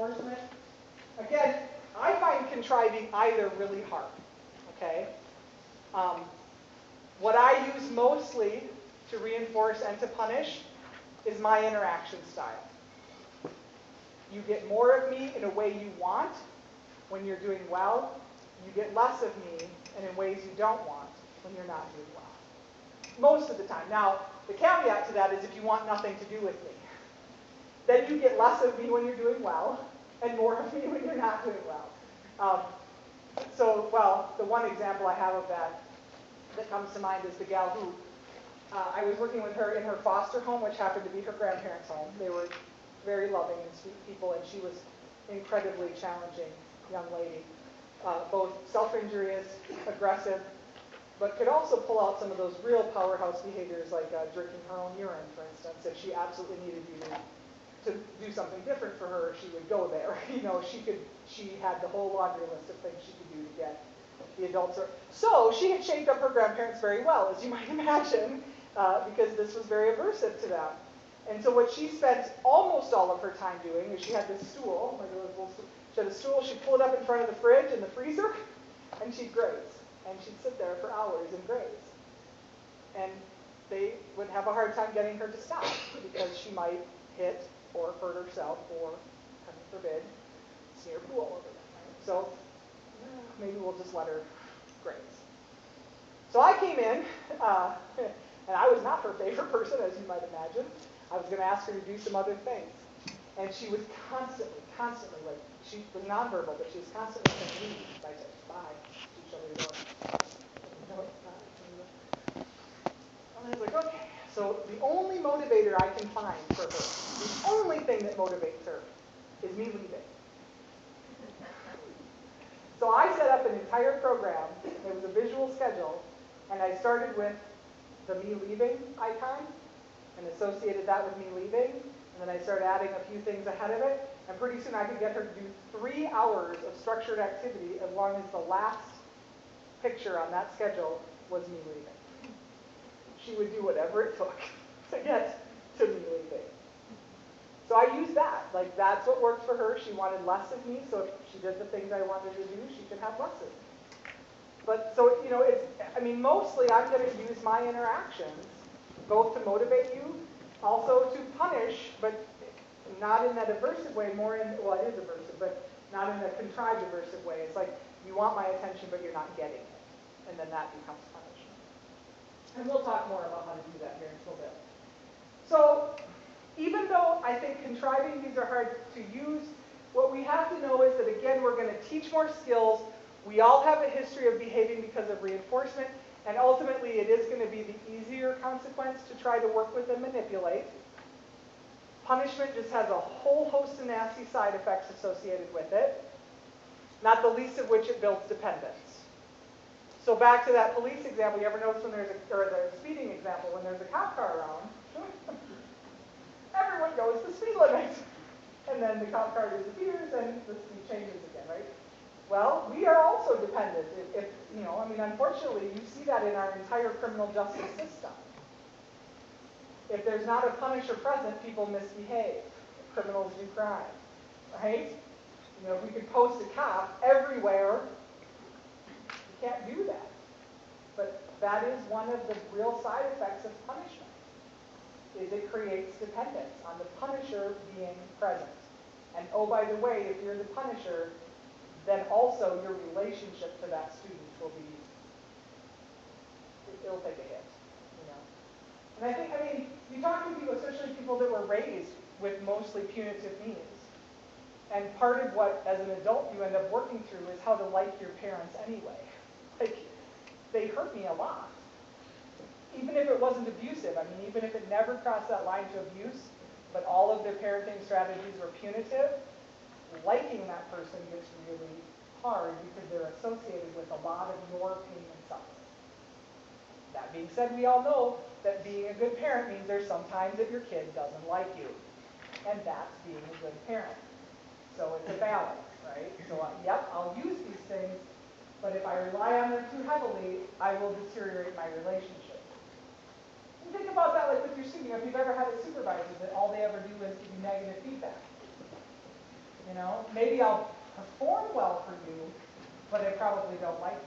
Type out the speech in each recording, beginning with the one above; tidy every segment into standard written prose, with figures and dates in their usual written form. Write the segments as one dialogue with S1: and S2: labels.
S1: reinforcement. Again, I find contriving either really hard, okay? What I use mostly to reinforce and to punish is my interaction style. You get more of me in a way you want when you're doing well. You get less of me and in ways you don't want when you're not doing well. Most of the time. Now, the caveat to that is if you want nothing to do with me. Then you get less of me when you're doing well and more of me when you're not doing well. The one example I have of that comes to mind is the gal who, I was working with her in her foster home, which happened to be her grandparents' home. They were very loving and sweet people, and she was an incredibly challenging young lady. Both self-injurious, aggressive, but could also pull out some of those real powerhouse behaviors like drinking her own urine, for instance. If she absolutely needed you to do something different for her, she would go there. She had the whole laundry list of things she could do to get the adults. So she had shaped up her grandparents very well, as you might imagine, because this was very aversive to them. And so what she spent almost all of her time doing is she had this stool, she had a stool, she'd pull it up in front of the fridge and the freezer, and she'd graze. And she'd sit there for hours and graze. And they would have a hard time getting her to stop because she might hit or hurt herself or, heaven forbid, smear poo all over them. Right? So maybe we'll just let her graze. So I came in, and I was not her favorite person, as you might imagine. I was going to ask her to do some other things. And she was constantly, like, she was nonverbal, but she was constantly saying, leave. I said, bye. She showed me the door. No, it's not. And I was like, okay. So the only motivator I can find for her, the only thing that motivates her, is me leaving. So I set up an entire program. It was a visual schedule, and I started with the me leaving icon and associated that with me leaving, and then I started adding a few things ahead of it, and pretty soon I could get her to do 3 hours of structured activity as long as the last picture on that schedule was me leaving. She would do whatever it took to get to me leaving. So I used that. Like, that's what worked for her. She wanted less of me, so if she did the things I wanted to do, she could have less of me. But so, mostly I'm going to use my interactions both to motivate you, also to punish, but not in that aversive way, more in, well, it is aversive, but not in a contrived aversive way. It's like, you want my attention, but you're not getting it. And then that becomes punishment. And we'll talk more about how to do that here in a little bit. So, even though I think contriving these are hard to use, what we have to know is that, again, we're going to teach more skills. We all have a history of behaving because of reinforcement, and ultimately it is going to be the easier consequence to try to work with and manipulate. Punishment just has a whole host of nasty side effects associated with it, not the least of which it builds dependence. So back to that police example, you ever notice when there's or the speeding example, when there's a cop car around, everyone goes the speed limit. And then the cop car disappears and the speed changes again, right? Well, we are also dependent. Unfortunately, you see that in our entire criminal justice system. If there's not a punisher present, people misbehave. Criminals do crime, right? If we could post a cop everywhere, you can't do that. But that is one of the real side effects of punishment, is it creates dependence on the punisher being present. And oh, by the way, if you're the punisher, then also your relationship to that student will be, it'll take a hit, And I think, you talk to people, especially people that were raised with mostly punitive means. And part of what, as an adult, you end up working through is how to like your parents anyway. Like, they hurt me a lot. Even if it wasn't abusive, even if it never crossed that line to abuse, but all of their parenting strategies were punitive, liking that person gets really hard because they're associated with a lot of your pain and suffering. That being said, we all know that being a good parent means there's some times that your kid doesn't like you. And that's being a good parent. So it's a balance, right? So, yep, I'll use these things, but if I rely on them too heavily, I will deteriorate my relationship. And think about that like with your student. If you've ever had a supervisor that all they ever do is give you negative feedback. Maybe I'll perform well for you, but I probably don't like you.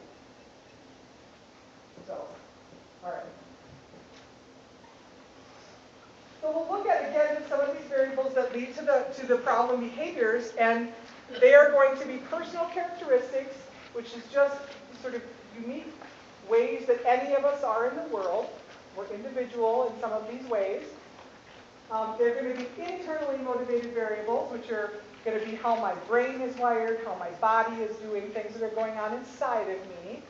S1: So, all right. So we'll look at, again, some of these variables that lead to the problem behaviors, and they are going to be personal characteristics, which is just sort of unique ways that any of us are in the world. We're individual in some of these ways. They're going to be internally motivated variables, which are going to be how my brain is wired, how my body is doing, things that are going on inside of me.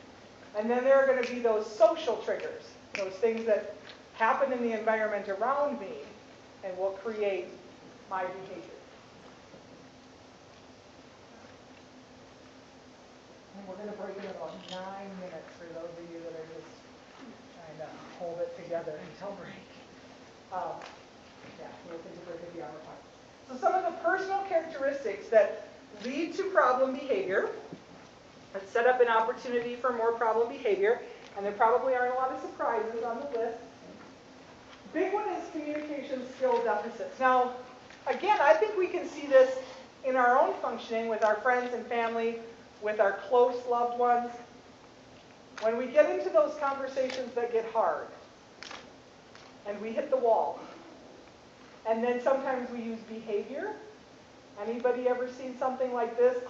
S1: And then there are going to be those social triggers, those things that happen in the environment around me and will create my behavior. And we're going to break in about 9 minutes for those of you that are just trying to hold it together until break. Yeah, we'll take a break at the hour time. So some of the personal characteristics that lead to problem behavior, that set up an opportunity for more problem behavior, and there probably aren't a lot of surprises on the list. Big one is communication skill deficits. Now, again, I think we can see this in our own functioning with our friends and family, with our close loved ones. When we get into those conversations that get hard, and we hit the wall, and then sometimes we use behavior. Anybody ever seen something like this?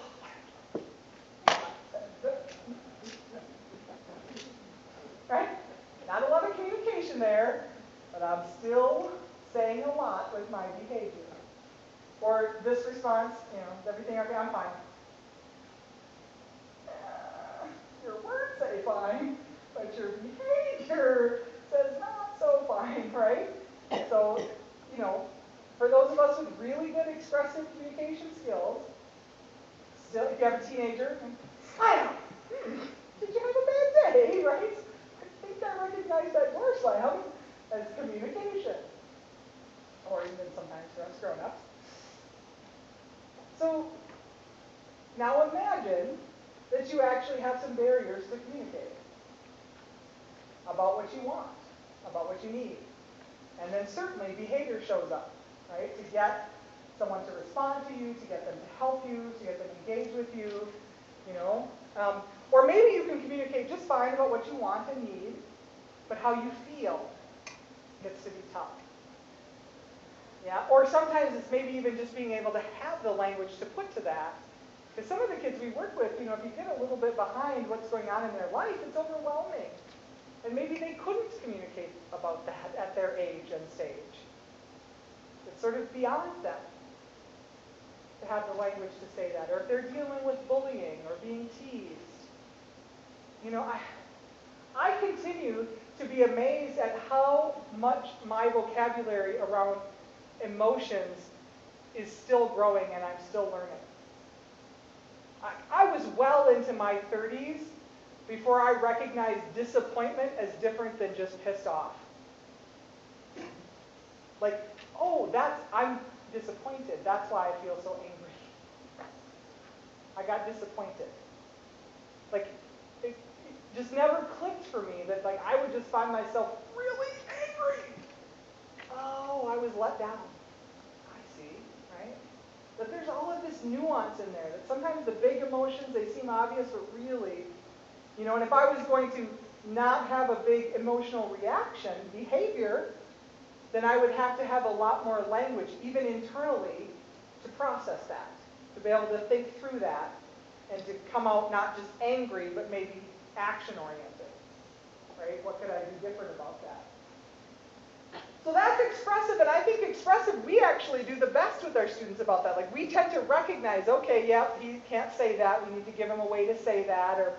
S1: Right? Not a lot of communication there, but I'm still saying a lot with my behavior. Or this response, is everything okay? I'm fine. Your words say fine, but your behavior says not so fine, right? So, for those of us with really good expressive communication skills, still, if you have a teenager, slam! Did you have a bad day, right? I think I recognize that word slam as communication. Or even sometimes for us grown-ups. So, now imagine that you actually have some barriers to communicate about what you want, about what you need. And then certainly behavior shows up, right? To get someone to respond to you, to get them to help you, to get them engaged with you, Or maybe you can communicate just fine about what you want and need, but how you feel gets to be tough. Yeah? Or sometimes it's maybe even just being able to have the language to put to that. Because some of the kids we work with, if you get a little bit behind what's going on in their life, it's overwhelming. And maybe they couldn't communicate about that at their age and stage. It's sort of beyond them to have the language to say that. Or if they're dealing with bullying or being teased. I continue to be amazed at how much my vocabulary around emotions is still growing and I'm still learning. I was well into my 30s before I recognized disappointment as different than just pissed off. Like, I'm disappointed. That's why I feel so angry. I got disappointed. Like, it just never clicked for me that I would just find myself really angry. Oh, I was let down. I see, right? But there's all of this nuance in there, that sometimes the big emotions, they seem obvious, but really, and if I was going to not have a big emotional reaction, behavior, then I would have to have a lot more language, even internally, to process that, to be able to think through that, and to come out not just angry, but maybe action-oriented, right? What could I do different about that? So that's expressive, and I think expressive, we actually do the best with our students about that. Like, we tend to recognize, okay, yeah, he can't say that, we need to give him a way to say that, or,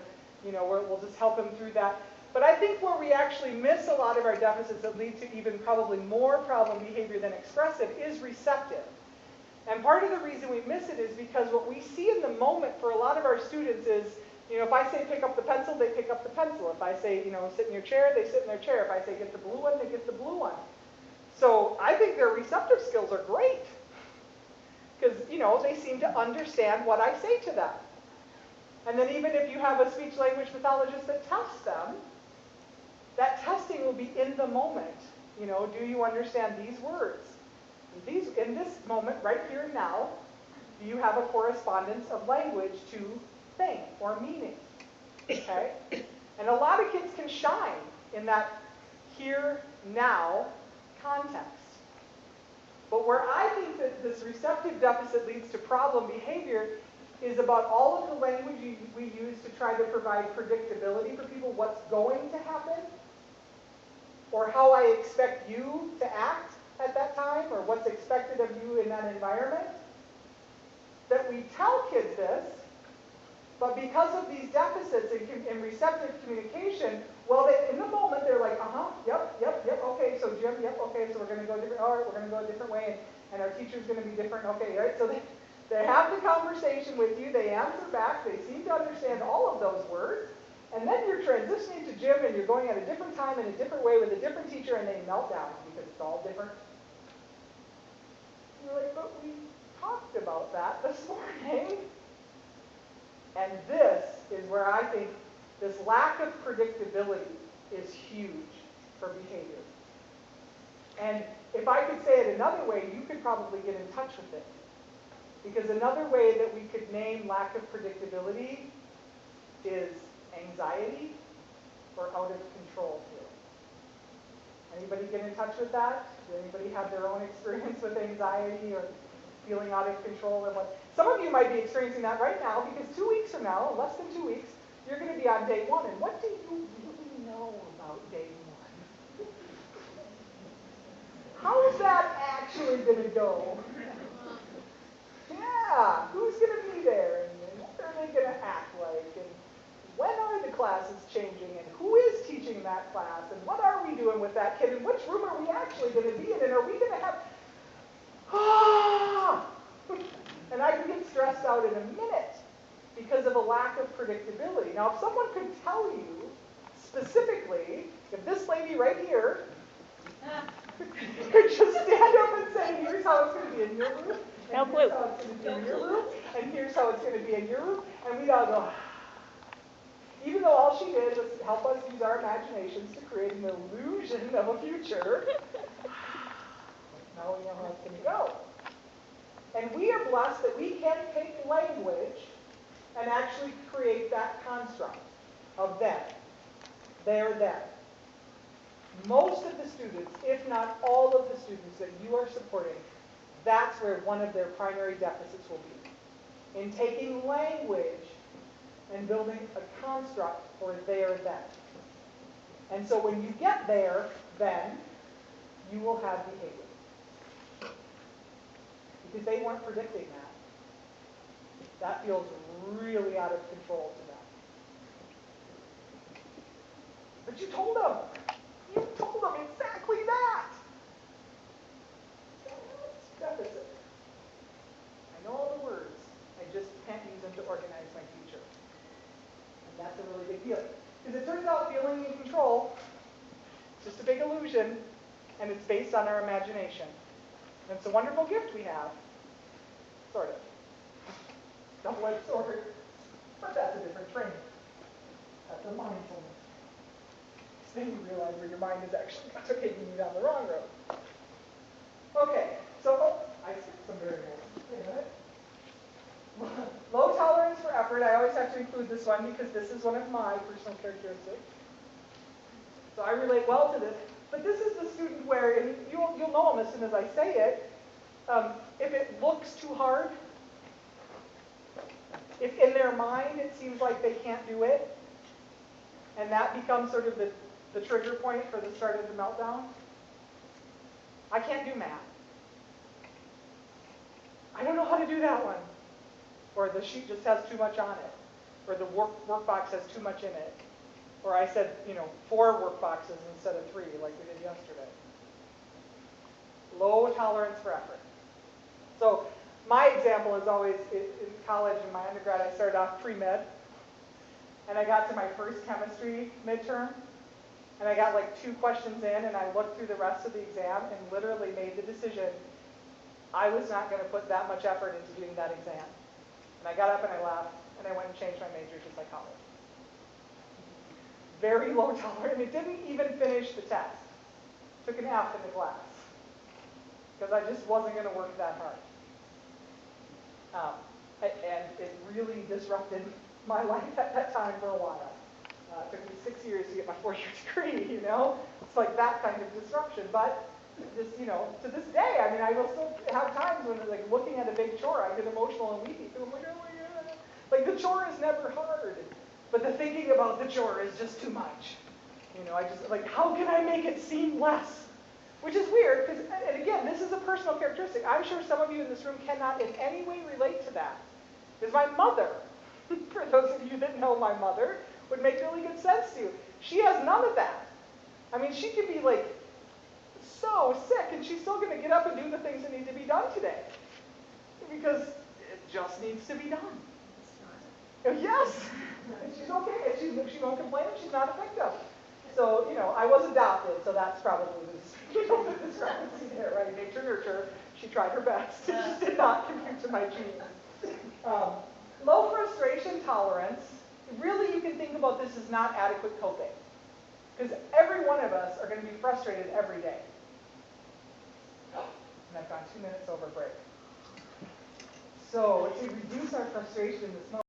S1: we'll just help him through that. But I think where we actually miss a lot of our deficits that lead to even probably more problem behavior than expressive is receptive. And part of the reason we miss it is because what we see in the moment for a lot of our students is, if I say pick up the pencil, they pick up the pencil. If I say, sit in your chair, they sit in their chair. If I say get the blue one, they get the blue one. So I think their receptive skills are great because, they seem to understand what I say to them. And then even if you have a speech-language pathologist that tests them, that testing will be in the moment. Do you understand these words? In this moment, right here and now, do you have a correspondence of language to thing or meaning? Okay? And a lot of kids can shine in that here, now context. But where I think that this receptive deficit leads to problem behavior is about all of the language we use to try to provide predictability for people, what's going to happen, or how I expect you to act at that time, or what's expected of you in that environment. That we tell kids this, but because of these deficits in receptive communication, well, in the moment they're like, yep, okay, so Jim, yep, okay, so we're going to go different, all right, we're going to go a different way, and our teacher's going to be different, okay, all right, so they have the conversation with you, they answer back, they seem to understand all of those words, and then you're transitioning to Jim, and you're going at a different time in a different way with a different teacher, and they melt down because it's all different. You're like, but we talked about that this morning. And this is where I think this lack of predictability is huge for behavior. And if I could say it another way, you could probably get in touch with it. Because another way that we could name lack of predictability is anxiety or out of control feeling. Anybody get in touch with that? Does anybody have their own experience with anxiety or feeling out of control? And what? Some of you might be experiencing that right now, because 2 weeks from now, less than 2 weeks, you're going to be on day 1. And what do you really know about day 1? How is that actually going to go? Yeah, who's going to be there? And what are they going to act like? And when are the classes changing? And who is teaching that class? And what are we doing with that kid? And which room are we actually going to be in? And are we going to have... And I can get stressed out in a minute because of a lack of predictability. Now, if someone could tell you specifically, if this lady right here could just stand up and say, here's how it's going to be in your room, and here's how it's going to be in your room, and here's how it's going to be in your room, and we'd all go, even though all she did was help us use our imaginations to create an illusion of a future, now we know how it's going to go. And we are blessed that we can take language and actually create that construct of them. They're them. Most of the students, if not all of the students that you are supporting, that's where one of their primary deficits will be. In taking language and building a construct for their them. And so when you get there, then you will have behavior. Because they weren't predicting that. That feels really out of control to them. But you told them. You told them exactly that. That's deficit. I know all the words. I just can't use them to organize my future. And that's a really big deal. Because it turns out feeling in control is just a big illusion, and it's based on our imagination. And it's a wonderful gift we have. Sort of. Double-edged sword. But that's a different training. That's a mindfulness. Then you realize where your mind is actually taking you down the wrong road. Okay, so I skipped some variables. Wait a minute. Low tolerance for effort. I always have to include this one because this is one of my personal characteristics. So I relate well to this. But this is the student where, and you'll know them as soon as I say it, if it looks too hard, if in their mind it seems like they can't do it, and that becomes sort of the trigger point for the start of the meltdown. I can't do math. I don't know how to do that one. Or the sheet just has too much on it. Or the workbox has too much in it. Or I said, 4 workboxes instead of 3 like we did yesterday. Low tolerance for effort. So my example is always in college, in my undergrad, I started off pre-med. And I got to my first chemistry midterm. And I got like 2 questions in, and I looked through the rest of the exam and literally made the decision I was not going to put that much effort into doing that exam. And I got up and I left, and I went and changed my major to psychology. Very low tolerance, and it didn't even finish the test. Took an F in the class. Because I just wasn't going to work that hard. And it really disrupted my life at that time for a while. It took me 6 years to get my 4-year degree, you know? It's like that kind of disruption. But this, you know, to this day, I mean, I will still have times when, like, looking at a big chore, I get emotional and weepy. I'm like, oh my God. Like, the chore is never hard. But the thinking about the chore is just too much. You know, I just, like, how can I make it seem less? Which is weird, because, and again, this is a personal characteristic. I'm sure some of you in this room cannot in any way relate to that. Because my mother, for those of you that know my mother, would make really good sense to you. She has none of that. I mean, she could be like so sick, and she's still going to get up and do the things that need to be done today. Because it just needs to be done. Yes, she's okay. She won't complain. She's not a victim. So, you know, I was adopted, so that's probably the discrepancy there, right? Nature, nurture. She tried her best. It just did not compute to my genes. Low frustration tolerance. Really, you can think about this as not adequate coping. Because every one of us are going to be frustrated every day. And I've gone 2 minutes over break. So, to reduce our frustration in this moment,